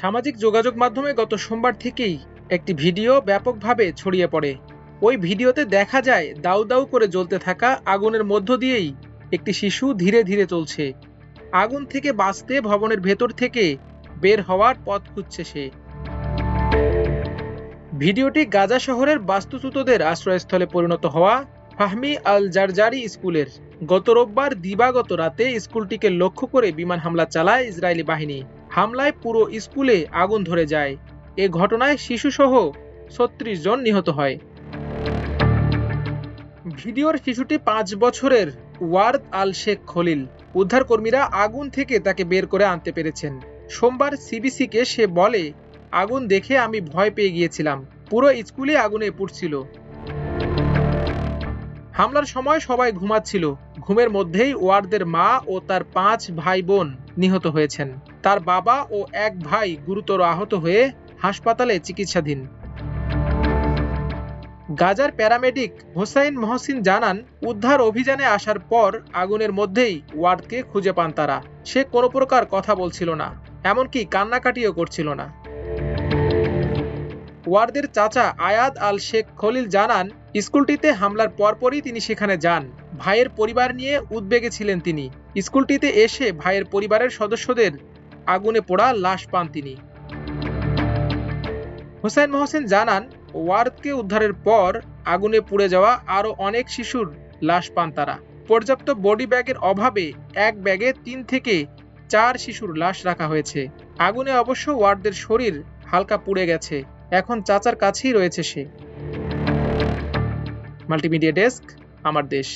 সামাজিক যোগাযোগ মাধ্যমে গত সোমবার থেকেই একটি ভিডিও ব্যাপকভাবে ছড়িয়ে পড়ে। ওই ভিডিওতে দেখা যায় দাউ দাউ করে জ্বলতে থাকা আগুনের মধ্য দিয়েই একটি শিশু ধীরে ধীরে চলছে। আগুন থেকে বাঁচতে ভবনের ভেতর থেকে বের হওয়ার পথ খুঁজছে সে। ভিডিওটি গাজা শহরের বাস্তুচ্যুতদের আশ্রয়স্থলে পরিণত হওয়া ফাহমি আল জারজারি স্কুলের। গত রোববার দিবাগত রাতে স্কুলটিকে লক্ষ্য করে বিমান হামলা চালায় ইসরায়েলি বাহিনী। হামলায় পুরো স্কুলে আগুন ধরে যায়। এ ঘটনায় শিশুসহ ৩৬ জন নিহত হয়। ভিডিওর শিশুটি ৫ বছরের ওয়ার্দ আল শেখ খলিল। উদ্ধারকর্মীরা আগুন থেকে তাকে বের করে আনতে পেরেছেন। সোমবার সিবিসিকে সে বলে, আগুন দেখে আমি ভয় পেয়ে গিয়েছিলাম। পুরো স্কুলে আগুনে পুড়ছিল। হামলার সময় সবাই ঘুমাচ্ছিল। ঘুমের মধ্যেই ওয়ার্দের মা ও তার ৫ ভাই বোন নিহত হয়েছেন। তার বাবা ও এক ভাই গুরুতর আহত হয়ে হাসপাতালে চিকিৎসাধীন। গাজার প্যারামেডিক হোসাইন মহসিন জানান, উদ্ধার অভিযানে আসার পর আগুনের মধ্যেই ওয়ার্ডকে খুঁজে পান তারা। সে কোনো প্রকার কথা বলছিল না, এমনকি কান্নাকাটিও করছিল না। ওয়ার্দের চাচা আয়াদ আল শেখ খলিল জানান, স্কুলটিতে হামলার পরপরই তিনি সেখানে যান। ভাইয়ের পরিবার নিয়ে উদ্বেগে ছিলেন তিনি। স্কুলটিতে এসে ভাইয়ের পরিবারের সদস্যদের আগুনে পোড়া লাশ পান তিনি। হোসেন মহসিন জানান, ওয়ার্দকে উদ্ধারের পর আগুনে পুড়ে যাওয়া আরও অনেক শিশুর লাশ পান তারা। পর্যাপ্ত বডি ব্যাগের অভাবে এক ব্যাগে ৩ থেকে ৪ শিশুর লাশ রাখা হয়েছে। আগুনে অবশ্য ওয়ার্দের শরীর হালকা পুড়ে গেছে। এখন চাচার কাছেই রয়েছে সে। মাল্টিমিডিয়া ডেস্ক, আমার দেশ।